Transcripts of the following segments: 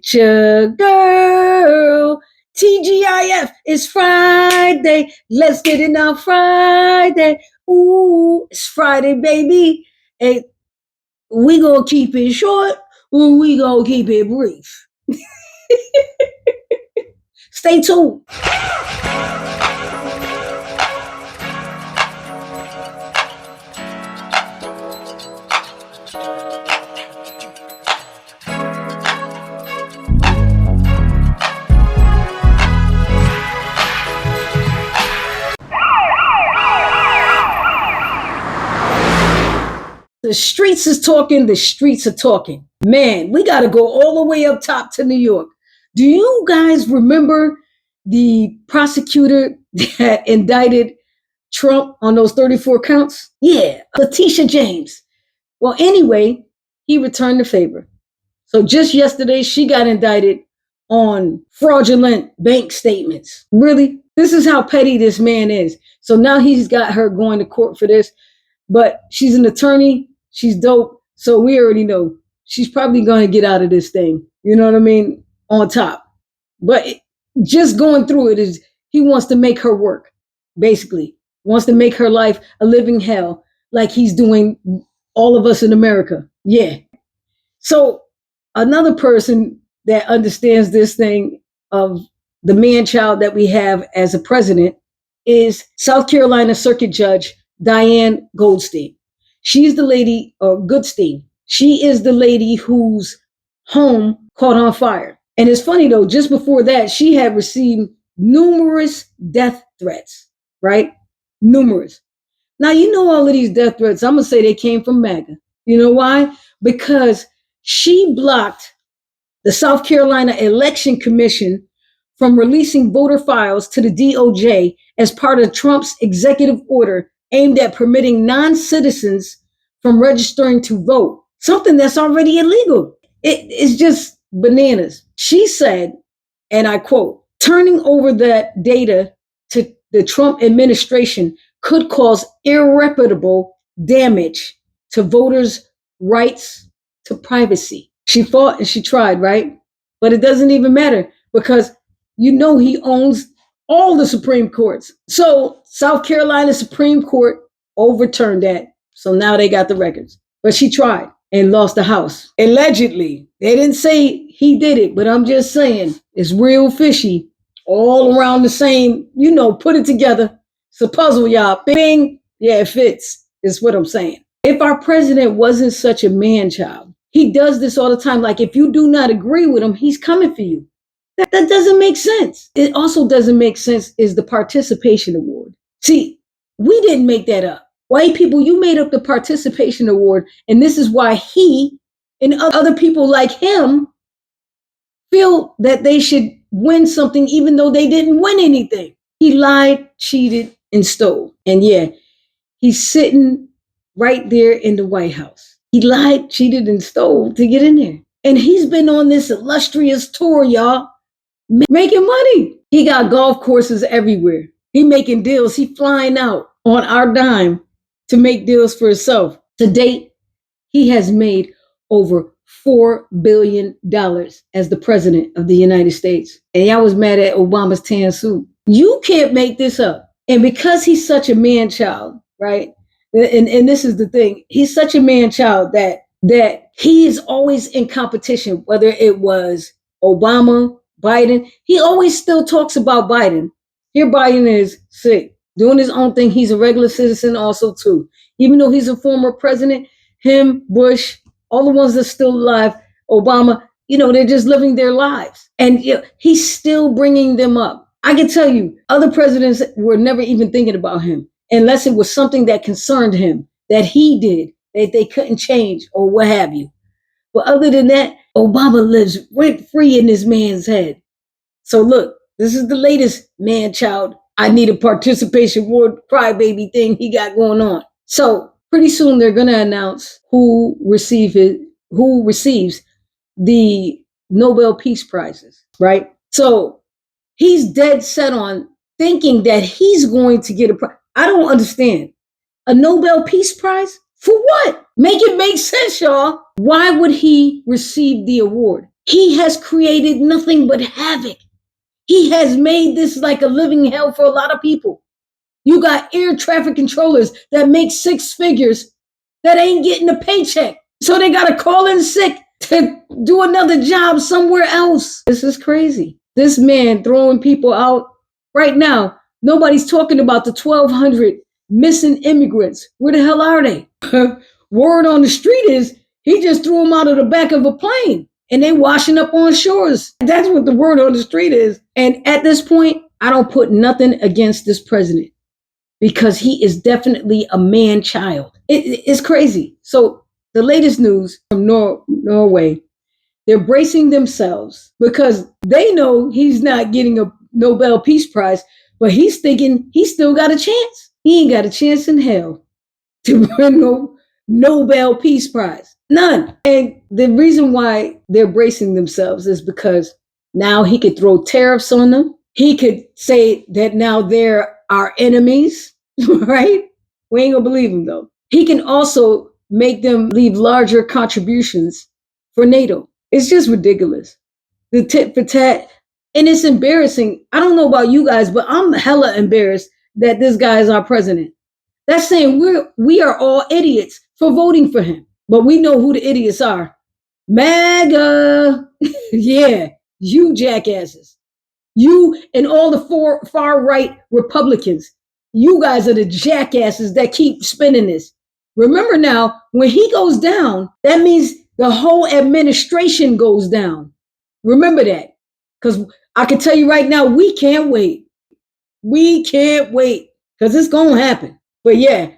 with your girl. TGIF, it's Friday. Let's get it on Friday. Ooh, it's Friday, baby. Hey, we gonna keep it short or we gonna keep it brief. Stay tuned. The streets is talking, the streets are talking. Man, we got to go all the way up top to New York. Do you guys remember the prosecutor that indicted Trump on those 34 counts? Yeah, Letitia James. Well, anyway, he returned the favor. So just yesterday, she got indicted on fraudulent bank statements. Really? This is how petty this man is. So now he's got her going to court for this. But she's an attorney. She's dope. So we already know she's probably going to get out of this thing. You know what I mean? On top. But just going through it is, he wants to make her work, basically. Wants to make her life a living hell like he's doing all of us in America. Yeah. So another person that understands this thing of the man-child that we have as a president is South Carolina Circuit Judge Diane Goldstein. She's the lady, or Goodstein. She is the lady whose home caught on fire. And it's funny though, just before that, she had received numerous death threats, right? Numerous. Now, you know, all of these death threats, I'm going to say they came from MAGA. You know why? Because she blocked the South Carolina Election Commission from releasing voter files to the DOJ as part of Trump's executive order aimed at permitting non-citizens from registering to vote, something that's already illegal. It's just bananas. She said, and I quote, turning over that data to the Trump administration could cause irreparable damage to voters' rights to privacy. She fought and she tried, right? But it doesn't even matter because you know he owns all the Supreme Courts. So South Carolina Supreme Court overturned that. So now they got the records. But she tried and lost the House. Allegedly. They didn't say he did it, but I'm just saying it's real fishy. All around the same, you know, put it together. It's a puzzle, y'all. Bing. Yeah, it fits. Is what I'm saying. If our president wasn't such a man-child, he does this all the time. Like if you do not agree with him, he's coming for you. That doesn't make sense. It also doesn't make sense is the participation award. See, we didn't make that up. White people, you made up the participation award. And this is why he and other people like him feel that they should win something even though they didn't win anything. He lied, cheated, and stole. And yeah, he's sitting right there in the White House. He lied, cheated, and stole to get in there. And he's been on this illustrious tour, y'all, making money. He got golf courses everywhere. He making deals. He flying out on our dime to make deals for himself. To date, he has made over $4 billion as the president of the United States. And y'all was mad at Obama's tan suit. You can't make this up. And because he's such a man-child, right? And this is the thing. He's such a man-child that he is always in competition, whether it was Obama, Biden. He always still talks about Biden. Here Biden is sick, doing his own thing. He's a regular citizen also too. Even though he's a former president, him, Bush, all the ones that are still alive, Obama, you know, they're just living their lives. And you know, he's still bringing them up. I can tell you, other presidents were never even thinking about him unless it was something that concerned him, that he did, that they couldn't change or what have you. But other than that, Obama lives rent-free in this man's head. So look, this is the latest man-child, I need a participation award crybaby thing he got going on. So pretty soon they're going to announce who receives the Nobel Peace Prizes, right? So he's dead set on thinking that he's going to get a prize. I don't understand. A Nobel Peace Prize? For what? Make it make sense, y'all. Why would he receive the award? He has created nothing but havoc. He has made this like a living hell for a lot of people. You got air traffic controllers that make six figures that ain't getting a paycheck. So they got to call in sick to do another job somewhere else. This is crazy. This man throwing people out right now. Nobody's talking about the 1,200 missing immigrants. Where the hell are they? Word on the street is he just threw them out of the back of a plane and they washing up on shores. That's what the word on the street is. And at this point, I don't put nothing against this president because he is definitely a man-child. It's crazy. So the latest news from Norway, they're bracing themselves because they know he's not getting a Nobel Peace Prize, but he's thinking he still got a chance. He ain't got a chance in hell to win no Nobel Peace Prize. None. And the reason why they're bracing themselves is because now he could throw tariffs on them. He could say that now they're our enemies, right? We ain't gonna believe him though. He can also make them leave larger contributions for NATO. It's just ridiculous. The tit for tat. And it's embarrassing. I don't know about you guys, but I'm hella embarrassed that this guy is our president. That's saying we are all idiots for voting for him. But we know who the idiots are. MAGA. Yeah, you jackasses. You and all the far right Republicans. You guys are the jackasses that keep spinning this. Remember now, when he goes down, that means the whole administration goes down. Remember that. Because I can tell you right now, we can't wait. We can't wait. Because it's going to happen. But yeah,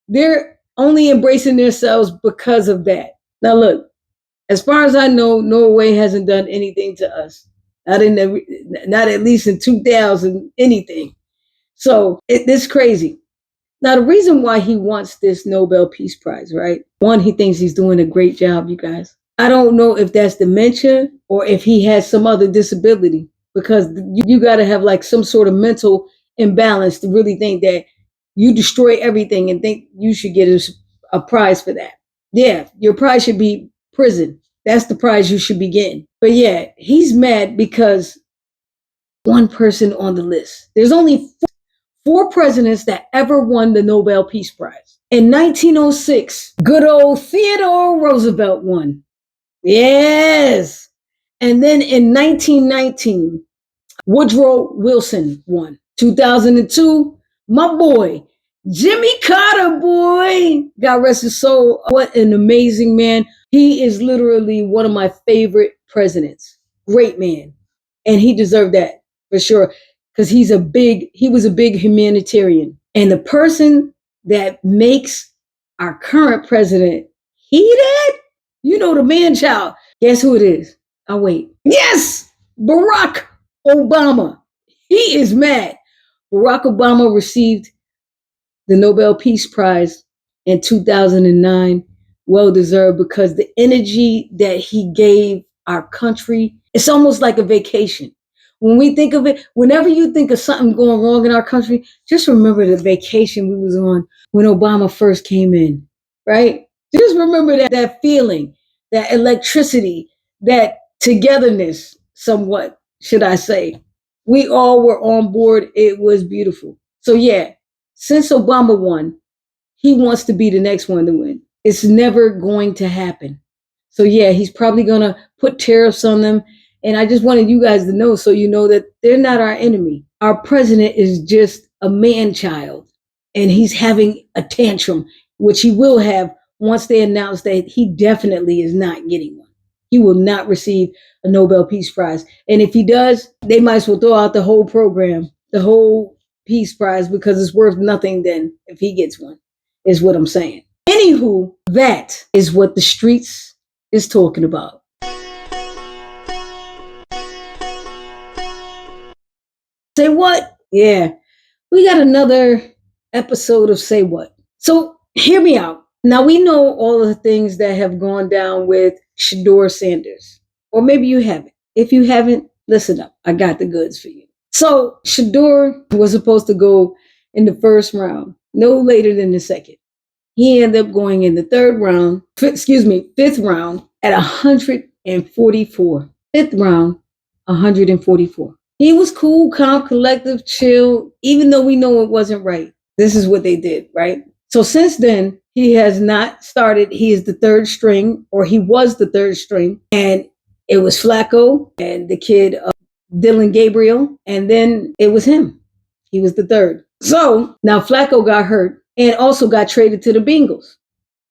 they're only embracing themselves because of that. Now look, as far as I know, Norway hasn't done anything to us. Not at least in 2000, anything. So it's crazy. Now, the reason why he wants this Nobel Peace Prize, right? One, he thinks he's doing a great job, you guys. I don't know if that's dementia or if he has some other disability, because you got to have like some sort of mental imbalance to really think that you destroy everything and think you should get a prize for that. Yeah, your prize should be prison. That's the prize you should be getting. But yeah, he's mad because one person on the list. There's only four presidents that ever won the Nobel Peace Prize. In 1906, good old Theodore Roosevelt won. Yes. And then in 1919, Woodrow Wilson won. 2002, my boy, Jimmy Carter, boy. God rest his soul. What an amazing man. He is literally one of my favorite presidents. Great man. And he deserved that for sure. Because he was a big humanitarian. And the person that makes our current president heated, you know, the man child. Guess who it is? I'll wait. Yes, Barack Obama. He is mad. Barack Obama received the Nobel Peace Prize in 2009. Well deserved, because the energy that he gave our country, it's almost like a vacation. When we think of it, whenever you think of something going wrong in our country, just remember the vacation we was on when Obama first came in, right? Just remember that feeling, that electricity, that togetherness, somewhat, should I say. We all were on board. It was beautiful. So yeah, since Obama won, he wants to be the next one to win. It's never going to happen. So yeah, he's probably going to put tariffs on them. And I just wanted you guys to know, so you know that they're not our enemy. Our president is just a man-child, and he's having a tantrum, which he will have once they announce that he definitely is not getting one. He will not receive a Nobel Peace Prize. And if he does, they might as well throw out the whole program, the whole Peace Prize, because it's worth nothing then if he gets one, is what I'm saying. Anywho, that is what the streets is talking about. Say what? Yeah, we got another episode of Say What. So hear me out. Now we know all of the things that have gone down with Shedeur Sanders, or maybe you haven't. If you haven't, listen up. I got the goods for you. So Shedeur was supposed to go in the first round, no later than the second. He ended up going in the fifth round at 144. fifth round, 144. He was cool, calm, collective, chill, even though we know it wasn't right. This is what they did, right? So since then, he has not started. He is the third string, or he was the third string. And it was Flacco and the kid, Dylan Gabriel. And then it was him. He was the third. So now Flacco got hurt and also got traded to the Bengals,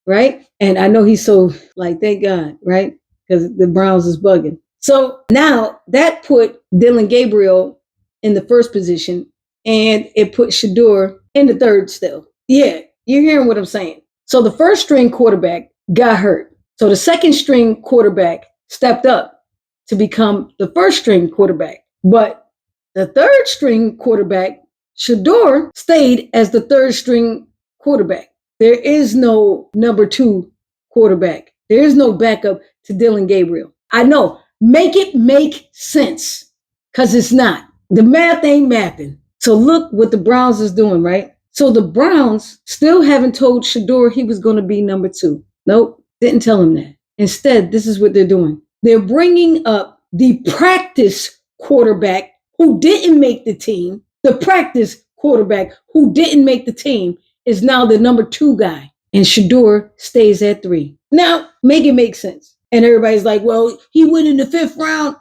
right? And I know he's so like, thank God, right? Because the Browns is bugging. So now that put Dylan Gabriel in the first position, and it put Shador in the third still. Yeah, you're hearing what I'm saying. So the first string quarterback got hurt. So the second string quarterback stepped up to become the first string quarterback. But the third string quarterback, Shador, stayed as the third string quarterback. There is no number two quarterback. There is no backup to Dylan Gabriel. I know. Make it make sense, because it's not. The math ain't mathing. So look what the Browns is doing, right? So the Browns still haven't told Shador he was going to be number two. Nope, didn't tell him that. Instead, this is what they're doing. They're bringing up the practice quarterback who didn't make the team. The practice quarterback who didn't make the team is now the number two guy, and Shador stays at 3. Now, make it make sense. And everybody's like, well, he went in the 5th round.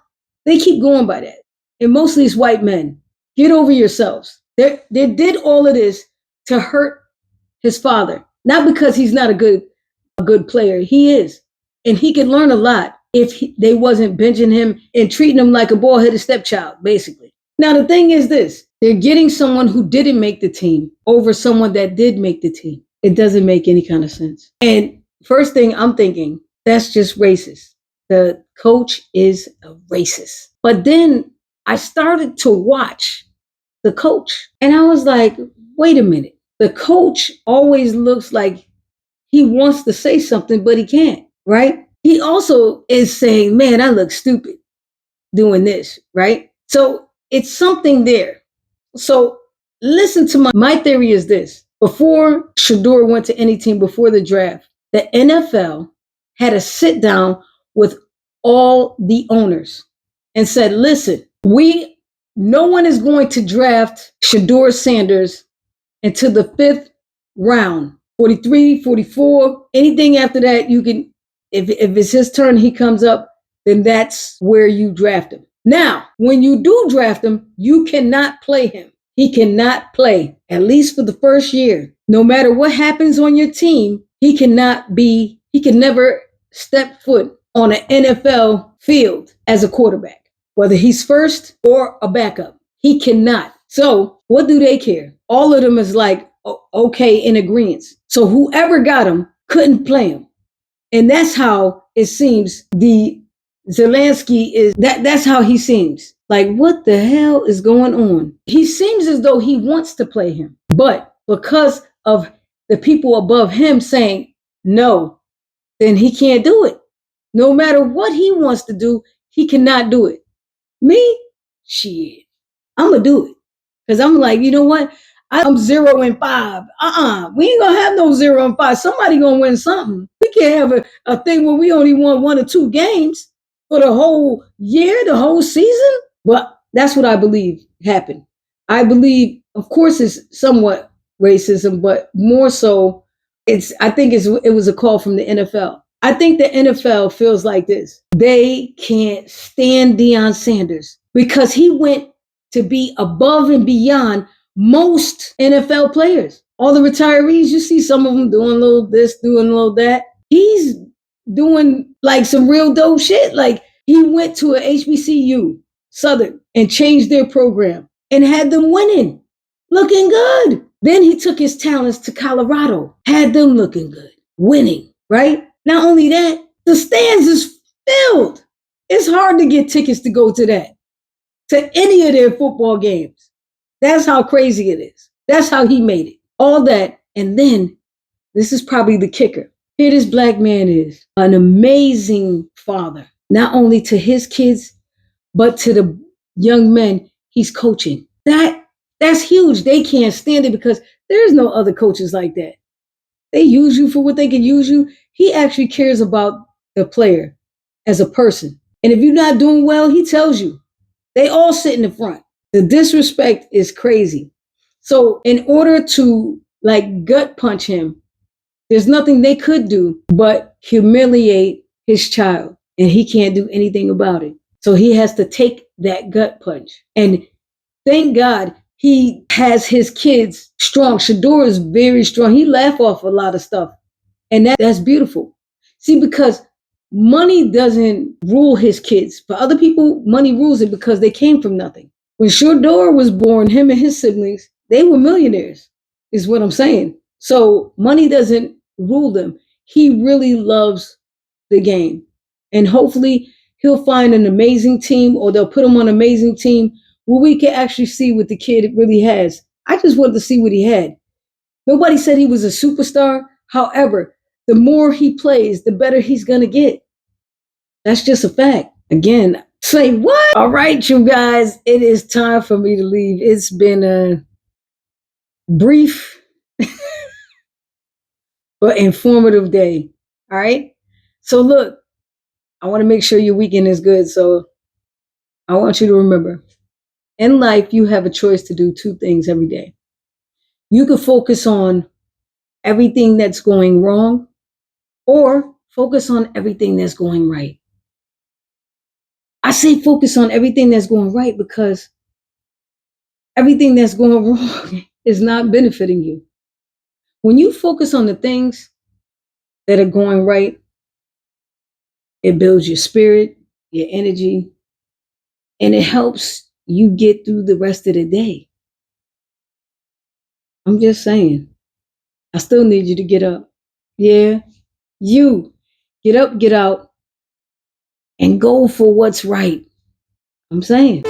They keep going by that. And mostly it's white men. Get over yourselves. They did all of this to hurt his father. Not because he's not a good player. He is. And he could learn a lot if they wasn't benching him and treating him like a bald-headed stepchild, basically. Now, the thing is this. They're getting someone who didn't make the team over someone that did make the team. It doesn't make any kind of sense. And first thing I'm thinking, that's just racist. The coach is a racist. But then I started to watch the coach, and I was like, wait a minute. The coach always looks like he wants to say something, but he can't, right? He also is saying, man, I look stupid doing this, right? So it's something there. So listen to my theory is this. Before Shador went to any team before the draft, the NFL had a sit down with all the owners and said, listen, no one is going to draft Shador Sanders into the 5th round. 43, 44, anything after that, you can, if it's his turn, he comes up, then that's where you draft him. Now, when you do draft him, you cannot play him. He cannot play, at least for the first year. No matter what happens on your team, he can never step foot on an NFL field as a quarterback, whether he's first or a backup. He cannot. So what do they care? All of them is like, okay, in agreement. So whoever got him couldn't play him. And that's how it seems the Zelensky is, that's how he seems. Like, what the hell is going on? He seems as though he wants to play him. But because of the people above him saying no, then he can't do it. No matter what he wants to do, he cannot do it. Me? Shit. I'm going to do it. Because I'm like, you know what? I'm 0-5. We ain't going to have no 0-5. Somebody going to win something. We can't have a thing where we only won 1 or 2 games for the whole year, the whole season. But that's what I believe happened. I believe, of course, it's somewhat racism, but more so, I think it was a call from the NFL. I think the NFL feels like this. They can't stand Deion Sanders because he went to be above and beyond most NFL players. All the retirees, you see some of them doing a little this, doing a little that. He's doing like some real dope shit. Like he went to a HBCU, Southern, and changed their program and had them winning, looking good. Then he took his talents to Colorado, had them looking good, winning, right? Not only that, the stands is filled. It's hard to get tickets to go to that, to any of their football games. That's how crazy it is. That's how he made it. All that. And then, this is probably the kicker. Here this black man is, an amazing father, not only to his kids, but to the young men he's coaching. That's huge. They can't stand it because there's no other coaches like that. They use you for what they can use you. He actually cares about the player as a person. And if you're not doing well, he tells you. They all sit in the front. The disrespect is crazy. So in order to like gut punch him, there's nothing they could do but humiliate his child. And he can't do anything about it. So he has to take that gut punch. And thank God he has his kids strong. Shador is very strong. He laugh off a lot of stuff. And that's beautiful. See, because money doesn't rule his kids. For other people, money rules it because they came from nothing. When Shador was born, him and his siblings, they were millionaires, is what I'm saying. So money doesn't rule them. He really loves the game. And hopefully he'll find an amazing team, or they'll put him on an amazing team where we can actually see what the kid really has. I just wanted to see what he had. Nobody said he was a superstar. However, the more he plays, the better he's going to get. That's just a fact. Again, say what? All right, you guys, it is time for me to leave. It's been a brief but informative day. All right. So look, I want to make sure your weekend is good. So I want you to remember, in life, you have a choice to do two things every day. You can focus on everything that's going wrong, or focus on everything that's going right. I say focus on everything that's going right because everything that's going wrong is not benefiting you. When you focus on the things that are going right, it builds your spirit, your energy, and it helps you get through the rest of the day. I'm just saying. I still need you to get up. Yeah, you get up, get out, and go for what's right. I'm saying.